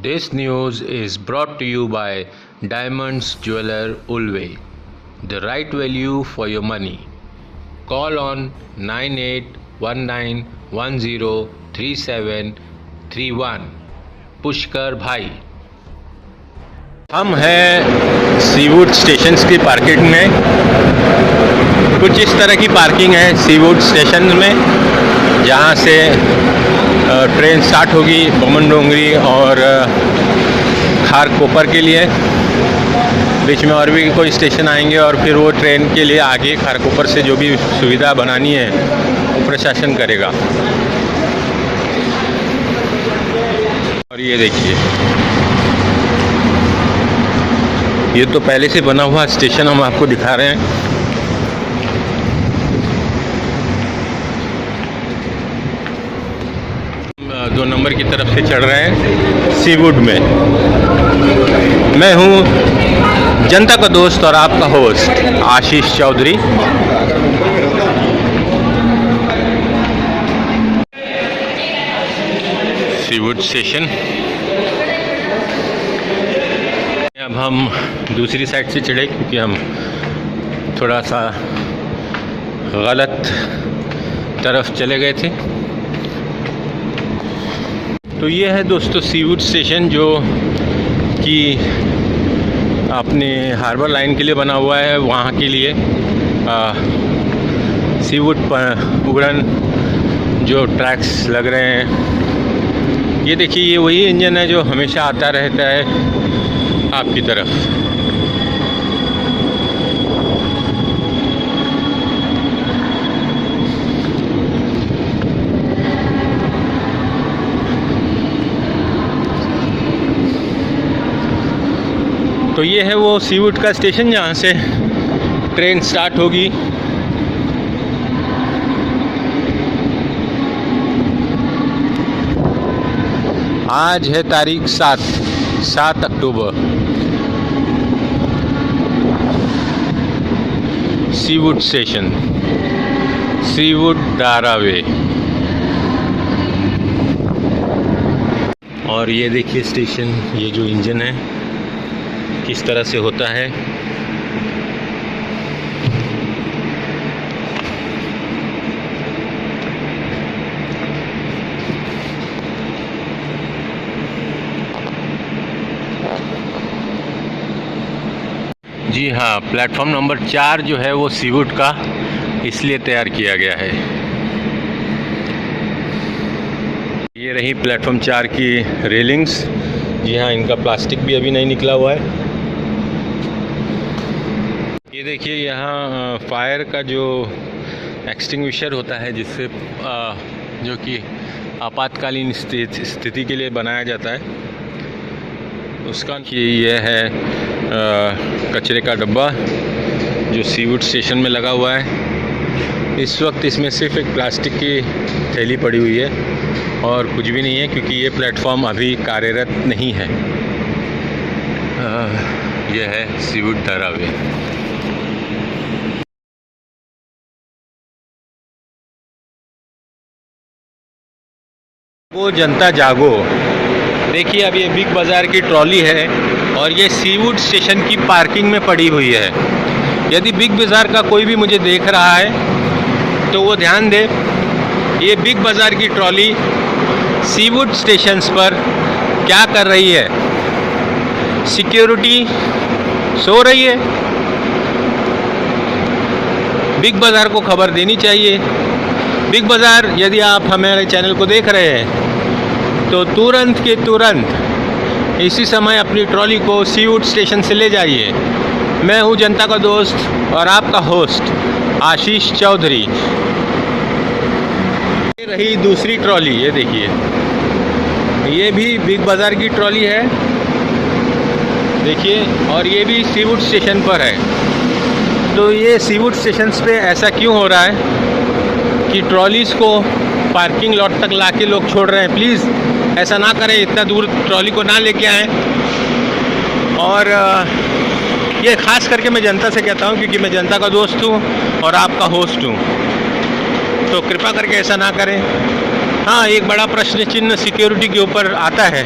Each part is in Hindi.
This news is brought to you by Diamonds Jeweler Ulve. The right value for your money. Call on 9819103731. Pushkar भाई। हम हैं सीवुड स्टेशन की पार्किंग में। कुछ इस तरह की पार्किंग है सीवुड स्टेशन में, जहाँ से ट्रेन स्टार्ट होगी बमन-डोंगरी और खारकोपर के लिए। बीच में और भी कोई स्टेशन आएंगे और फिर वो ट्रेन के लिए आगे खारकोपर से जो भी सुविधा बनानी है वो प्रशासन करेगा। और ये देखिए, ये तो पहले से बना हुआ स्टेशन हम आपको दिखा रहे हैं। दो नंबर की तरफ से चढ़ रहे हैं सीवुड में। मैं हूं जनता का दोस्त और आपका host Ashish Chaudhary. Seawood station. अब हम दूसरी साइड से चढ़े क्योंकि हम थोड़ा सा गलत तरफ चले गए थे। तो ये है दोस्तों सीवुड स्टेशन, जो कि अपने हार्बर लाइन के लिए बना हुआ है। वहाँ के लिए सीवुड उड़न जो ट्रैक्स लग रहे हैं। ये देखिए, ये वही इंजन है जो हमेशा आता रहता है आपकी तरफ। तो ये है वो सीवुड का स्टेशन जहाँ से ट्रेन स्टार्ट होगी। आज है तारीख 7 अक्टूबर। Seawood station, Seawood Darave. और ये देखिए स्टेशन, ये जो इंजन है किस तरह से होता है। जी हाँ, प्लेटफॉर्म नंबर 4 जो है वो सीवुड का इसलिए तैयार किया गया है। ये रही प्लेटफॉर्म 4 की रेलिंग्स। जी हाँ, इनका प्लास्टिक भी अभी नहीं निकला हुआ है। ये देखिए, यहाँ फायर का जो एक्सटिंग्विशर होता है, जिससे जो कि आपातकालीन स्थिति के लिए बनाया जाता है, उसका ये है कचरे का डब्बा जो सीवुड स्टेशन में लगा हुआ है। इस वक्त इसमें सिर्फ एक प्लास्टिक की थैली पड़ी हुई है और कुछ भी नहीं है, क्योंकि ये प्लेटफॉर्म अभी कार्यरत नहीं है। यह है सीवुड धारावे। वो जनता जागो। देखिए, अब ये बिग बाज़ार की ट्रॉली है और ये सीवुड स्टेशन की पार्किंग में पड़ी हुई है। यदि बिग बाज़ार का कोई भी मुझे देख रहा है तो वो ध्यान दे, ये बिग बाज़ार की ट्रॉली सीवुड स्टेशंस पर क्या कर रही है। सिक्योरिटी सो रही है। बिग बाज़ार को खबर देनी चाहिए। बिग बाज़ार, यदि आप हमारे चैनल को देख रहे हैं तो तुरंत के तुरंत इसी समय अपनी ट्रॉली को सीवुड स्टेशन से ले जाइए। मैं हूं जनता का दोस्त और आपका होस्ट आशीष चौधरी। ये रही दूसरी ट्रॉली, ये देखिए। ये भी बिग बाज़ार की ट्रॉली है, देखिए, और ये भी सीवुड स्टेशन पर है। तो ये सीवुड स्टेशंस पे ऐसा क्यों हो रहा है कि ट्रॉलीज़ को पार्किंग लॉट तक लाके लोग छोड़ रहे हैं? प्लीज़ ऐसा ना करें, इतना दूर ट्रॉली को ना लेके आएँ। और ये ख़ास करके मैं जनता से कहता हूँ, क्योंकि मैं जनता का दोस्त हूँ और आपका होस्ट हूँ, तो कृपा करके ऐसा ना करें। हाँ, एक बड़ा प्रश्न चिन्ह सिक्योरिटी के ऊपर आता है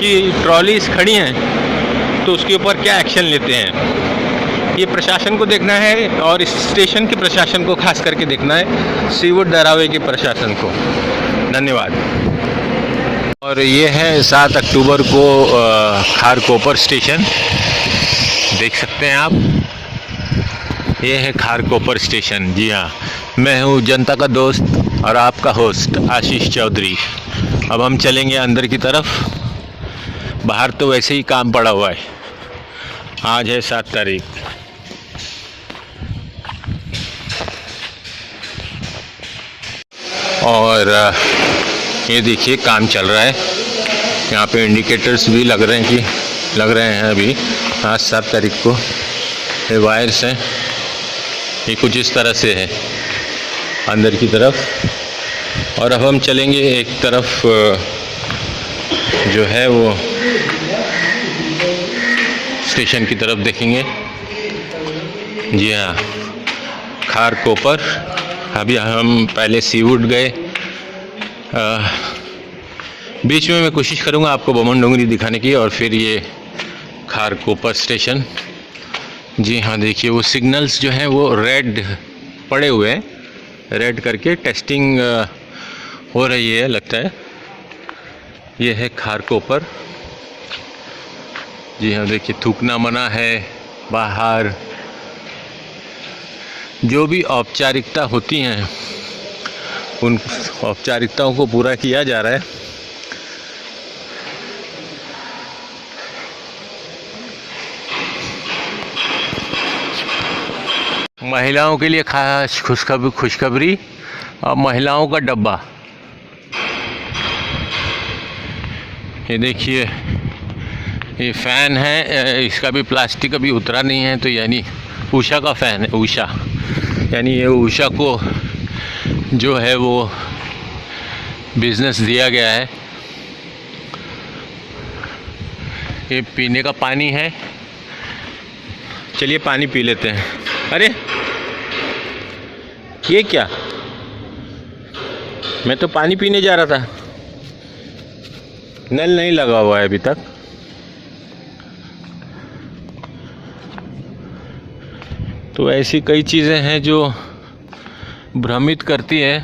कि ट्रॉलीज़ खड़ी हैं तो उसके ऊपर क्या एक्शन लेते हैं। ये प्रशासन को देखना है, और इस स्टेशन के प्रशासन को खास करके देखना है, सीवुड धारावी के प्रशासन को। धन्यवाद। और ये है 7 अक्टूबर को खारकोपर स्टेशन, देख सकते हैं आप, ये है खारकोपर स्टेशन। जी हाँ, मैं हूँ जनता का दोस्त और आपका होस्ट आशीष चौधरी। अब हम चलेंगे अंदर की तरफ। बाहर तो वैसे ही काम पड़ा हुआ है। आज है 7 तारीख। और ये देखिए काम चल रहा है, यहाँ पे इंडिकेटर्स भी लग रहे हैं अभी। आज 7 तारीख को ये वायर्स हैं, ये कुछ इस तरह से है अंदर की तरफ। और अब हम चलेंगे एक तरफ, जो है वो स्टेशन की तरफ देखेंगे। जी हाँ, खारकोपर। अभी हम पहले सीवुड गए। बीच में मैं कोशिश करूँगा आपको बमन डोंगरी दिखाने की, और फिर ये खारकोपर स्टेशन। जी हाँ, देखिए वो सिग्नल्स जो हैं वो रेड पड़े हुए हैं, रेड करके टेस्टिंग हो रही है लगता है। ये है खारकोपर। जी हाँ, देखिए थूकना मना है बाहर। जो भी औपचारिकता होती हैं उन औपचारिकताओं को पूरा किया जा रहा है। महिलाओं के लिए खास खुशखबरी और महिलाओं का डब्बा। ये देखिए, ये फ़ैन है, इसका भी प्लास्टिक अभी उतरा नहीं है, तो यानी उषा का फ़ैन है। उषा यानी ये उषा को जो है वो बिज़नेस दिया गया है। ये पीने का पानी है, चलिए पानी पी लेते हैं। अरे ये क्या, मैं तो पानी पीने जा रहा था, नल नहीं लगा हुआ है अभी तक। तो ऐसी कई चीज़ें हैं जो भ्रमित करती है।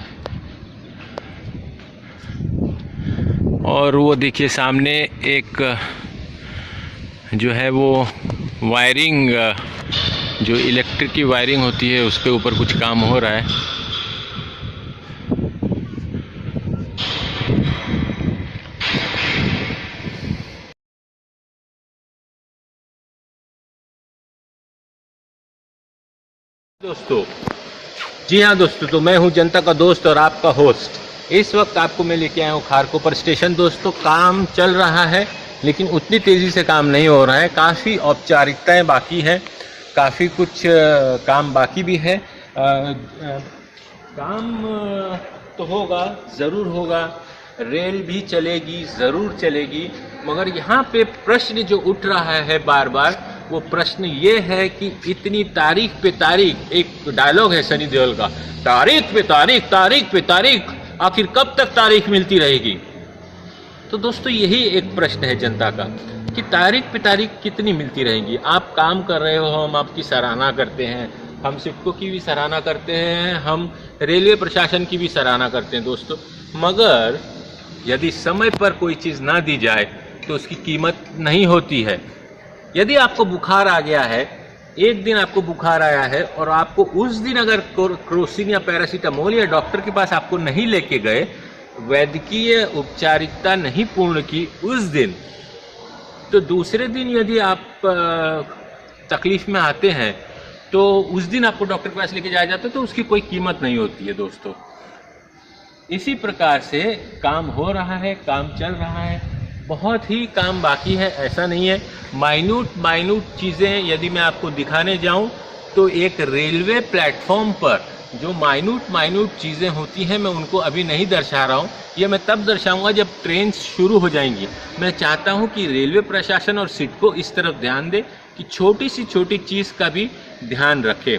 और वो देखिए सामने एक जो है वो वायरिंग, जो इलेक्ट्रिक की वायरिंग होती है, उसके ऊपर कुछ काम हो रहा है। दोस्तों, जी हाँ दोस्तों, तो मैं हूँ जनता का दोस्त और आपका होस्ट। इस वक्त आपको मैं लेके आया हूँ खारकोपर स्टेशन। दोस्तों, काम चल रहा है लेकिन उतनी तेज़ी से काम नहीं हो रहा है, काफ़ी औपचारिकताएं बाकी हैं, काफ़ी कुछ काम बाकी भी है। काम तो होगा, ज़रूर होगा, रेल भी चलेगी, ज़रूर चलेगी, मगर यहाँ पे प्रश्न जो उठ रहा है बार बार, वो प्रश्न ये है कि इतनी तारीख पे तारीख, एक डायलॉग है सनी देओल का, तारीख पे तारीख, तारीख पे तारीख, आखिर कब तक तारीख मिलती रहेगी। तो दोस्तों, यही एक प्रश्न है जनता का कि तारीख पे तारीख कितनी मिलती रहेगी। आप काम कर रहे हो, हम आपकी सराहना करते हैं, हम सिडको की भी सराहना करते हैं, हम रेलवे प्रशासन की भी सराहना करते हैं दोस्तों, मगर यदि समय पर कोई चीज़ ना दी जाए तो उसकी कीमत नहीं होती है। यदि आपको बुखार आ गया है, एक दिन आपको बुखार आया है और आपको उस दिन अगर क्रोसिन या पैरासीटामोल या डॉक्टर के पास आपको नहीं लेके गए, वैद्यकीय उपचारिकता नहीं पूर्ण की उस दिन, तो दूसरे दिन यदि आप तकलीफ में आते हैं तो उस दिन आपको डॉक्टर के पास लेके जाया जाता है, तो उसकी कोई कीमत नहीं होती है दोस्तों। इसी प्रकार से काम हो रहा है, काम चल रहा है, बहुत ही काम बाकी है, ऐसा नहीं है। माइन्यूट चीज़ें यदि मैं आपको दिखाने जाऊं तो एक रेलवे प्लेटफॉर्म पर जो माइन्यूट चीज़ें होती हैं मैं उनको अभी नहीं दर्शा रहा हूँ, ये मैं तब दर्शाऊंगा जब ट्रेन शुरू हो जाएंगी। मैं चाहता हूँ कि रेलवे प्रशासन और सिडको इस तरफ ध्यान दे कि छोटी सी छोटी चीज़ का भी ध्यान रखे।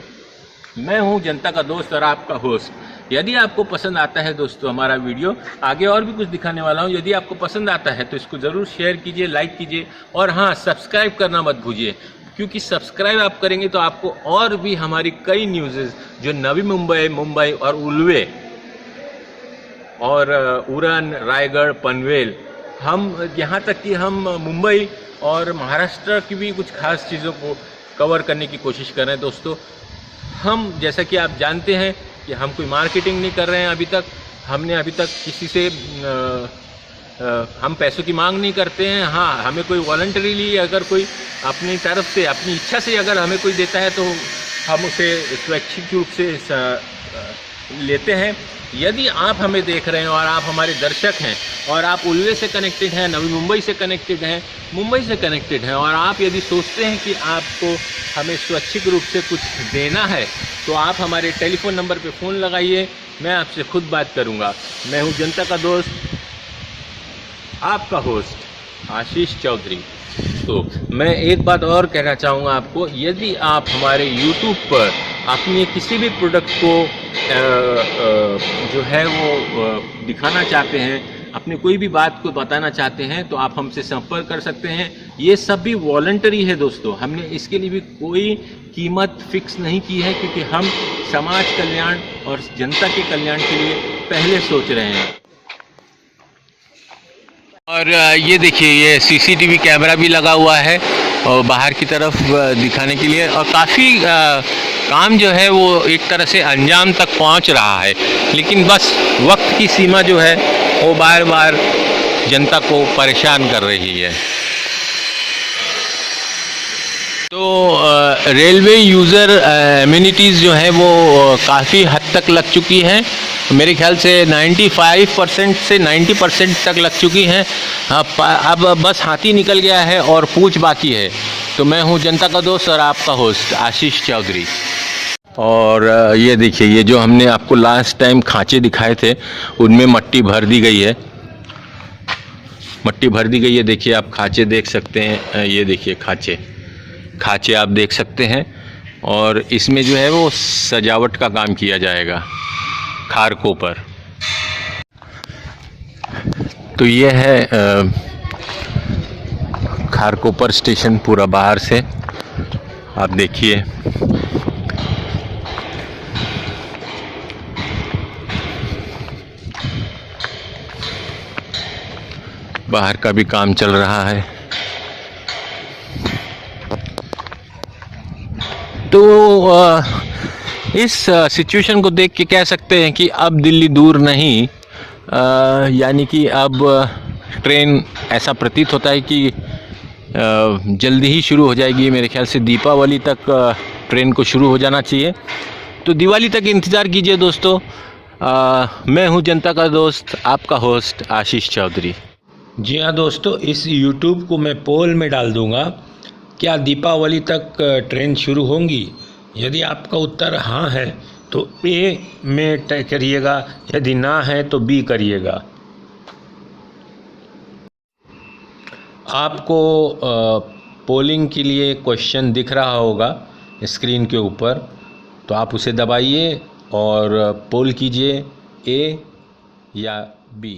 मैं हूँ जनता का दोस्त और आपका होस्ट। यदि आपको पसंद आता है दोस्तों हमारा वीडियो, आगे और भी कुछ दिखाने वाला हूँ, यदि आपको पसंद आता है तो इसको ज़रूर शेयर कीजिए, लाइक कीजिए और हाँ, सब्सक्राइब करना मत भूलिए, क्योंकि सब्सक्राइब आप करेंगे तो आपको और भी हमारी कई न्यूज़ जो नवी मुंबई और उल्वे और उरण, रायगढ़, पनवेल, हम यहाँ तक कि हम मुंबई और महाराष्ट्र की भी कुछ खास चीज़ों को कवर करने की कोशिश कर रहे हैं दोस्तों। हम जैसा कि आप जानते हैं कि हम कोई मार्केटिंग नहीं कर रहे हैं अभी तक, हमने अभी तक किसी से हम पैसों की मांग नहीं करते हैं। हाँ, हमें कोई वॉलंटरीली अगर कोई अपनी तरफ से, अपनी इच्छा से अगर हमें कोई देता है तो हम उसे स्वैच्छिक रूप से लेते हैं। यदि आप हमें देख रहे हैं और आप हमारे दर्शक हैं और आप उल्वे से कनेक्टेड हैं, नवी मुंबई से कनेक्टेड हैं, मुंबई से कनेक्टेड हैं और आप यदि सोचते हैं कि आपको हमें स्वैच्छिक रूप से कुछ देना है तो आप हमारे टेलीफोन नंबर पे फ़ोन लगाइए, मैं आपसे खुद बात करूंगा। मैं हूं जनता का दोस्त, आपका होस्ट आशीष चौधरी। तो मैं एक बात और कहना चाहूँगा आपको, यदि आप हमारे YouTube पर अपने किसी भी प्रोडक्ट को जो है वो दिखाना चाहते हैं, अपनी कोई भी बात को बताना चाहते हैं तो आप हमसे संपर्क कर सकते हैं। ये सब भी वॉलंटरी है दोस्तों, हमने इसके लिए भी कोई कीमत फिक्स नहीं की है, क्योंकि हम समाज कल्याण और जनता के कल्याण के लिए पहले सोच रहे हैं। और ये देखिए, ये CCTV कैमरा भी लगा हुआ है और बाहर की तरफ दिखाने के लिए, और काफ़ी काम जो है वो एक तरह से अंजाम तक पहुंच रहा है, लेकिन बस वक्त की सीमा जो है वो बार बार जनता को परेशान कर रही है। तो रेलवे यूज़र एम्यूनिटीज़ जो है वो काफ़ी हद तक लग चुकी हैं, मेरे ख्याल से 95% से 90% तक लग चुकी हैं। अब बस हाथी निकल गया है और पूछ बाकी है। तो मैं हूं जनता का दोस्त और आपका होस्ट आशीष चौधरी। और ये देखिए, ये जो हमने आपको लास्ट टाइम खांचे दिखाए थे उनमें मट्टी भर दी गई है, मट्टी भर दी गई है। देखिए, आप खांचे देख सकते हैं, ये देखिए खांचे आप देख सकते हैं, और इसमें जो है वो सजावट का काम किया जाएगा खारकों पर। तो ये है खारकोपर स्टेशन पूरा बाहर से, आप देखिए। बाहर का भी काम चल रहा है। तो इस सिचुएशन को देख के कह सकते हैं कि अब दिल्ली दूर नहीं, यानी कि अब ट्रेन ऐसा प्रतीत होता है कि जल्दी ही शुरू हो जाएगी। मेरे ख्याल से दीपावली तक ट्रेन को शुरू हो जाना चाहिए, तो दिवाली तक इंतज़ार कीजिए दोस्तों। मैं हूं जनता का दोस्त, आपका होस्ट आशीष चौधरी। जी हाँ दोस्तों, इस YouTube को मैं पोल में डाल दूंगा, क्या दीपावली तक ट्रेन शुरू होंगी? यदि आपका उत्तर हाँ है तो A में तय करिएगा, यदि ना है तो B करिएगा। आपको पोलिंग के लिए क्वेश्चन दिख रहा होगा स्क्रीन के ऊपर, तो आप उसे दबाइए और पोल कीजिए A या B।